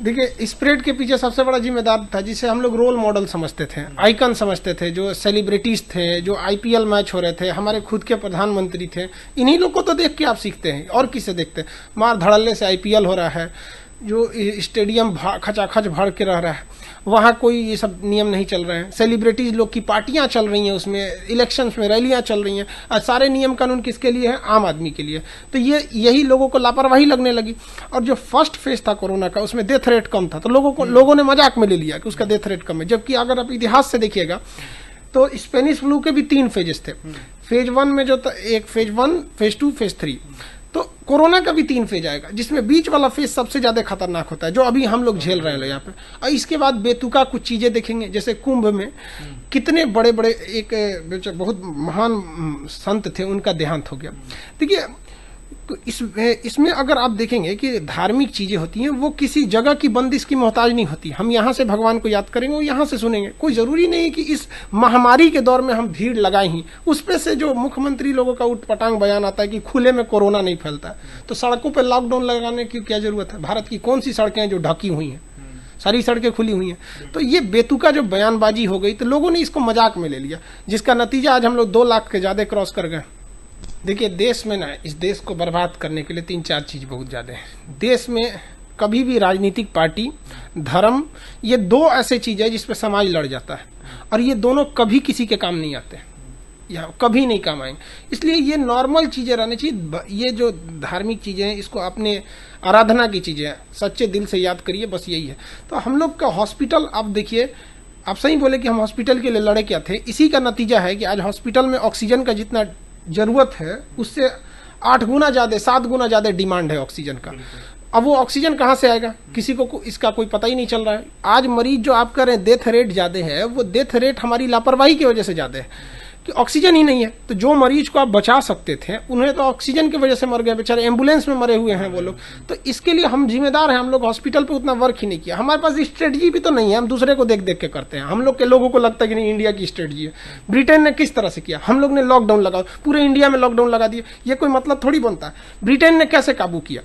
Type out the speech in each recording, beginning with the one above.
देखिए, स्प्रेड के पीछे सबसे बड़ा जिम्मेदार था जिसे हम लोग रोल मॉडल समझते थे, आइकन समझते थे, जो सेलिब्रिटीज थे, जो आईपीएल मैच हो रहे थे, हमारे खुद के प्रधानमंत्री थे। इन्हीं लोग को तो देख के आप सीखते हैं, और किसे देखते हैं? मार धड़ल्ले से आईपीएल हो रहा है, जो स्टेडियम खचाखच भर के रह रहा है, वहाँ कोई ये सब नियम नहीं चल रहे हैं। सेलिब्रिटीज लोग की पार्टियां चल रही हैं, उसमें इलेक्शंस में रैलियां चल रही हैं, और सारे नियम कानून किसके लिए हैं? आम आदमी के लिए। तो यही लोगों को लापरवाही लगने लगी। और जो फर्स्ट फेज था कोरोना का, उसमें डेथ रेट कम था, तो लोगों ने मजाक में ले लिया कि उसका डेथ रेट कम है। जबकि अगर आप इतिहास से देखिएगा तो स्पेनिश फ्लू के भी 3 फेजेस थे। फेज 1 में जो था, एक फेज 1, फेज 2, फेज 3, तो कोरोना का भी 3 फेज आएगा, जिसमें बीच वाला फेज सबसे ज्यादा खतरनाक होता है, जो अभी हम लोग झेल रहे हैं यहाँ पे। और इसके बाद बेतुका कुछ चीजें देखेंगे, जैसे कुंभ में कितने बड़े बड़े एक बहुत महान संत थे, उनका देहांत हो गया। देखिए, इसमें अगर आप देखेंगे कि धार्मिक चीजें होती हैं, वो किसी जगह की बंदिश की मोहताज नहीं होती। हम यहाँ से भगवान को याद करेंगे, वो यहाँ से सुनेंगे। कोई जरूरी नहीं है कि इस महामारी के दौर में हम भीड़ लगाए ही। उस पे से जो मुख्यमंत्री लोगों का उटपटांग बयान आता है कि खुले में कोरोना नहीं फैलता, तो सड़कों पर लॉकडाउन लगाने की क्या जरूरत है? भारत की कौन सी सड़कें हैं जो ढकी हुई हैं? सारी सड़कें खुली हुई हैं। तो ये बेतुका जो बयानबाजी हो गई, तो लोगों ने इसको मजाक में ले लिया, जिसका नतीजा आज हम लोग 2 लाख के ज्यादा क्रॉस कर गए। देखिए, देश में ना, इस देश को बर्बाद करने के लिए 3-4 चीज बहुत ज्यादा है। देश में कभी भी राजनीतिक पार्टी, धर्म, ये 2 ऐसे चीज है जिसपे समाज लड़ जाता है, और ये दोनों कभी किसी के काम नहीं आते, या कभी नहीं काम आएंगे। इसलिए ये नॉर्मल चीजें रहनी चाहिए। ये जो धार्मिक चीजें हैं, इसको अपने आराधना की चीजें हैं, सच्चे दिल से याद करिए, बस यही है। तो हम लोग का हॉस्पिटल, आप देखिए, आप सही बोले कि हम हॉस्पिटल के लिए लड़े क्या थे। इसी का नतीजा है कि आज हॉस्पिटल में ऑक्सीजन का जितना जरूरत है, उससे 8 गुना ज्यादा, 7 गुना ज्यादा डिमांड है ऑक्सीजन का। अब वो ऑक्सीजन कहाँ से आएगा? किसी को इसका कोई पता ही नहीं चल रहा है। आज मरीज जो आप कह रहे हैं डेथ रेट ज्यादा है, वो डेथ रेट हमारी लापरवाही की वजह से ज्यादा है कि ऑक्सीजन ही नहीं है। तो जो मरीज को आप बचा सकते थे, उन्हें तो ऑक्सीजन की वजह से मर गए बेचारे, एम्बुलेंस में मरे हुए हैं वो लोग। तो इसके लिए हम जिम्मेदार हैं। हम लोग हॉस्पिटल पे उतना वर्क ही नहीं किया। हमारे पास स्ट्रेटजी भी तो नहीं है, हम दूसरे को देख देख के करते हैं। हम लोग के लोगों को लगता है कि नहीं, इंडिया की स्ट्रेटजी है। ब्रिटेन ने किस तरह से किया? हम लोग ने लॉकडाउन लगा, पूरे इंडिया में लॉकडाउन लगा दिया। ये कोई मतलब थोड़ी बनता है। ब्रिटेन ने कैसे काबू किया?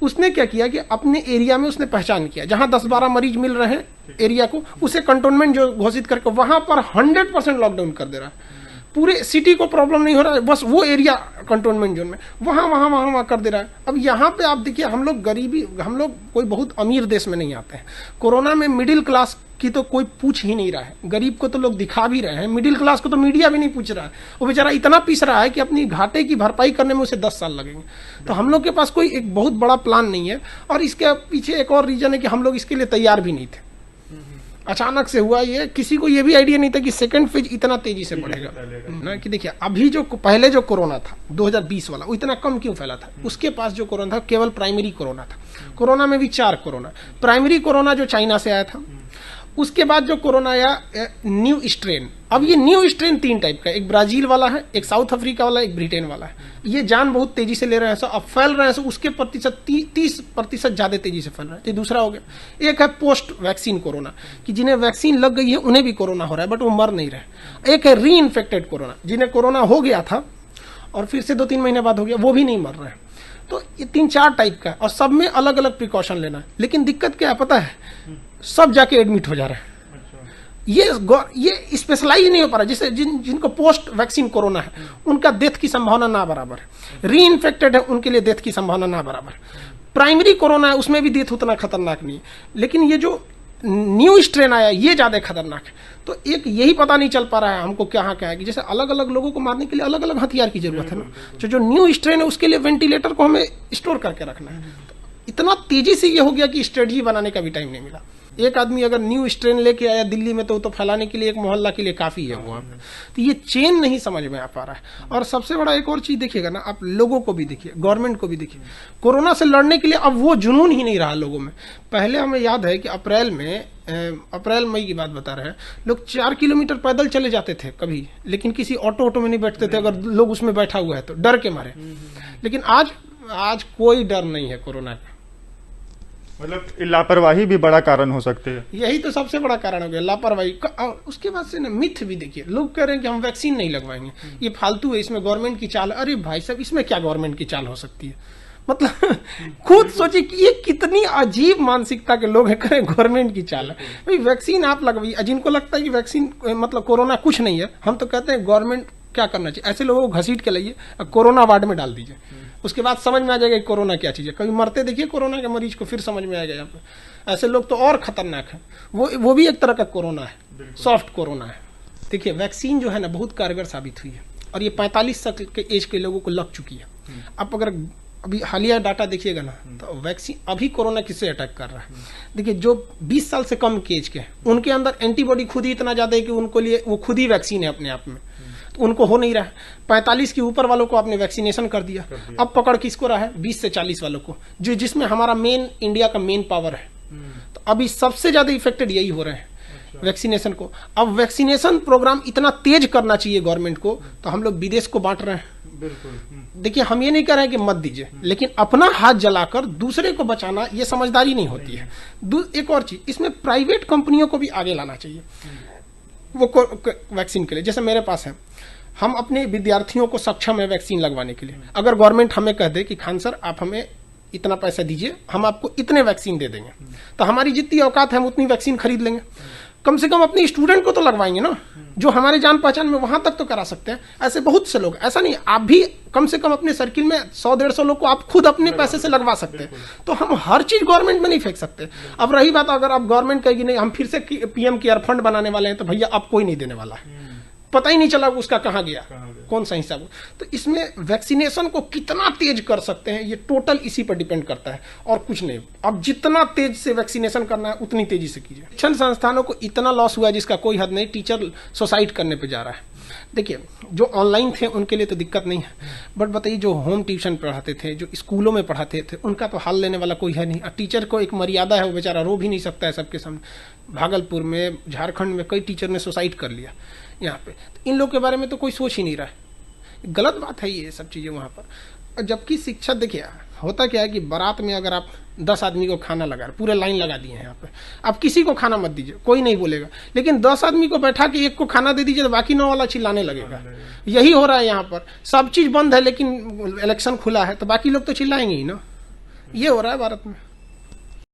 उसने क्या किया कि अपने एरिया में उसने पहचान किया, जहां 10-12 मरीज मिल रहे हैं एरिया को, उसे कंटोनमेंट जो घोषित करके वहां पर 100% लॉकडाउन कर दे रहा है। पूरे सिटी को प्रॉब्लम नहीं हो रहा है, बस वो एरिया कंटोनमेंट जोन में वहां कर दे रहा है। अब यहाँ पे आप देखिए, हम लोग गरीबी, हम लोग कोई बहुत अमीर देश में नहीं आते हैं। कोरोना में मिडिल क्लास की तो कोई पूछ ही नहीं रहा है। गरीब को तो लोग दिखा भी रहे हैं, मिडिल क्लास को तो मीडिया भी नहीं पूछ रहा है। वो बेचारा इतना पीस रहा है कि अपनी घाटे की भरपाई करने में उसे 10 साल लगेंगे। तो हम लोग के पास कोई एक बहुत बड़ा प्लान नहीं है। और इसके पीछे एक और रीजन है कि हम लोग इसके लिए तैयार भी नहीं थे। अचानक से हुआ ये, किसी को ये भी आइडिया नहीं था कि सेकंड फेज इतना तेजी से बढ़ेगा ना। कि देखिए, अभी जो पहले जो कोरोना था 2020 वाला, वो इतना कम क्यों फैला था? उसके पास जो कोरोना था केवल प्राइमरी कोरोना था। कोरोना में भी 4 कोरोना। प्राइमरी कोरोना जो चाइना से आया था, उसके बाद जो कोरोना आया न्यू स्ट्रेन। अब ये न्यू स्ट्रेन 3 टाइप का, एक ब्राजील वाला है, एक साउथ अफ्रीका वाला, एक ब्रिटेन वाला है। ये जान बहुत तेजी से ले रहे हैं, अब फैल रहे हैं, उसके प्रतिशत 30% ज्यादा तेजी से फैल रहा है। ये दूसरा हो गया। एक है पोस्ट वैक्सीन कोरोना, कि जिन्हें वैक्सीन लग गई है उन्हें भी कोरोना हो रहा है, बट वो मर नहीं रहे। एक है री इन्फेक्टेड कोरोना, जिन्हें कोरोना हो गया था और फिर से 2-3 महीने बाद हो गया, वो भी नहीं मर रहे हैं। तो ये 3-4 टाइप का, और सब में अलग अलग प्रिकॉशन लेना है। लेकिन दिक्कत क्या है पता है? सब जाके एडमिट हो जा रहे हैं। ये स्पेशलाइज नहीं हो पा रहा। जैसे जिनको पोस्ट वैक्सीन कोरोना है, उनका डेथ की संभावना ना बराबर है। री इन्फेक्टेड है, उनके लिए डेथ की संभावना ना बराबर है। प्राइमरी कोरोना है, उसमें भी डेथ उतना खतरनाक नहीं है। लेकिन ये जो न्यू स्ट्रेन आया, ये ज्यादा खतरनाक है। तो एक यही पता नहीं चल पा रहा है हमको क्या है कि जैसे अलग अलग लोगों को मारने के लिए अलग अलग हथियार की जरूरत है ना। जो न्यू स्ट्रेन है, उसके लिए वेंटिलेटर को हमें स्टोर करके रखना है। तो इतना तेजी से ये हो गया कि स्ट्रेटजी बनाने का भी टाइम नहीं मिला। एक आदमी अगर न्यू स्ट्रेन लेके आया दिल्ली में, तो फैलाने के लिए एक मोहल्ला के लिए काफी है वहां पे। तो ये चेन नहीं समझ में आ पा रहा है। और सबसे बड़ा एक और चीज देखिएगा ना, आप लोगों को भी देखिए, गवर्नमेंट को भी देखिए, कोरोना से लड़ने के लिए अब वो जुनून ही नहीं रहा लोगों में। पहले हमें याद है कि अप्रैल मई की बात बता रहे हैं, लोग 4 किलोमीटर पैदल चले जाते थे कभी, लेकिन किसी ऑटो में नहीं बैठते थे अगर लोग उसमें बैठा हुआ है तो, डर के मारे। लेकिन आज कोई डर नहीं है कोरोना का। मतलब लापरवाही भी बड़ा कारण हो सकते हैं। यही तो सबसे बड़ा कारण हो गया, लापरवाही। और उसके बाद से ना मिथ भी देखिए, लोग कह रहे हैं कि हम वैक्सीन नहीं लगवाएंगे, ये फालतू है, इसमें गवर्नमेंट की चाल। अरे भाई साहब, इसमें क्या गवर्नमेंट की चाल हो सकती है? मतलब खुद सोचिए कि ये कितनी अजीब मानसिकता के लोग हैं, करें गवर्नमेंट की चाल है। भाई वैक्सीन आप लगवाइए, जिनको लगता है कि वैक्सीन मतलब कोरोना कुछ नहीं है, हम तो कहते हैं गवर्नमेंट क्या करना चाहिए, ऐसे लोगों को घसीट के लाइए कोरोना वार्ड में डाल दीजिए, उसके बाद समझ में आ जाएगा कि कोरोना क्या चीज़ है। कभी मरते देखिए कोरोना के मरीज को, फिर समझ में आएगा। यहाँ पे ऐसे लोग तो और खतरनाक है, वो भी एक तरह का कोरोना है, सॉफ्ट कोरोना है। देखिए वैक्सीन जो है ना बहुत कारगर साबित हुई है, और ये 45 साल के एज के लोगों को लग चुकी है। अब अगर अभी हालिया डाटा देखिएगा ना, तो वैक्सीन अभी कोरोना किससे अटैक कर रहा है। देखिए जो 20 साल से कम के एज के हैं, उनके अंदर एंटीबॉडी खुद ही इतना ज़्यादा है कि उनको लिए वो खुद ही वैक्सीन है अपने आप में, तो उनको हो नहीं रहा है। 45 के ऊपर वालों को आपने वैक्सीनेशन कर दिया, अब पकड़ किसको रहा है, 20 से 40 वालों को, जिसमें हमारा मेन इंडिया का मेन पावर है। तो अभी सबसे ज़्यादा इफेक्टेड यही हो रहे हैं वैक्सीनेशन को। अब वैक्सीनेशन प्रोग्राम इतना तेज करना चाहिए गवर्नमेंट को, तो हम लोग विदेश को बांट रहे हैं। बिल्कुल। देखिए हम ये नहीं कह रहे हैं कि मत दीजिए, लेकिन अपना हाथ जलाकर दूसरे को बचाना ये समझदारी नहीं होती है। एक और चीज, इसमें प्राइवेट कंपनियों को भी आगे लाना चाहिए वो वैक्सीन के लिए। जैसे मेरे पास है, हम अपने विद्यार्थियों को सक्षम है वैक्सीन लगवाने के लिए। अगर गवर्नमेंट हमें कह दे कि खान सर आप हमें इतना पैसा दीजिए, हम आपको इतने वैक्सीन दे देंगे, तो हमारी जितनी औकात है हम उतनी वैक्सीन खरीद लेंगे। कम से कम अपने स्टूडेंट को तो लगवाएंगे ना, जो हमारे जान पहचान में, वहां तक तो करा सकते हैं। ऐसे बहुत से लोग, ऐसा नहीं, आप भी कम से कम अपने सर्किल में 100-150 लोग को आप खुद अपने पैसे से लगवा सकते हैं। तो हम हर चीज गवर्नमेंट में नहीं फेंक सकते। अब रही बात, अगर आप गवर्नमेंट कहेगी नहीं हम फिर से पीएम केयर फंड बनाने वाले हैं, तो भैया अब कोई नहीं देने वाला है, पता ही नहीं चला उसका कहाँ गया, कौन सा हिसाब। तो इसमें वैक्सीनेशन को कितना तेज कर सकते हैं, ये टोटल इसी पर डिपेंड करता है और कुछ नहीं। अब जितना तेज से वैक्सीनेशन करना है उतनी तेजी से कीजिए। शिक्षण संस्थानों को इतना लॉस हुआ है जिसका कोई हद नहीं, टीचर सुसाइड करने पे जा रहा है। देखिए जो ऑनलाइन थे उनके लिए तो दिक्कत नहीं है, बट बताइए जो होम ट्यूशन पढ़ाते थे, जो स्कूलों में पढ़ाते थे, उनका तो हाल लेने वाला कोई है नहीं। टीचर को एक मर्यादा है, वो बेचारा रो भी नहीं सकता है सबके सामने। भागलपुर में, झारखंड में कई टीचर ने सुसाइड कर लिया यहाँ पे। तो इन लोग के बारे में तो कोई सोच ही नहीं रहा है। गलत बात है ये सब चीज़ें वहाँ पर। जबकि शिक्षा, देखिए होता क्या है कि बारात में अगर आप 10 आदमी को खाना लगा, पूरे लाइन लगा दिए हैं यहाँ पे, आप किसी को खाना मत दीजिए, कोई नहीं बोलेगा। लेकिन 10 आदमी को बैठा के एक को खाना दे दीजिए तो बाकी 9 वाला चिल्लाने लगेगा। यही हो रहा है यहाँ पर। सब चीज़ बंद है लेकिन इलेक्शन खुला है तो बाकी लोग तो चिल्लाएंगे ही ना। ये हो रहा है भारत में।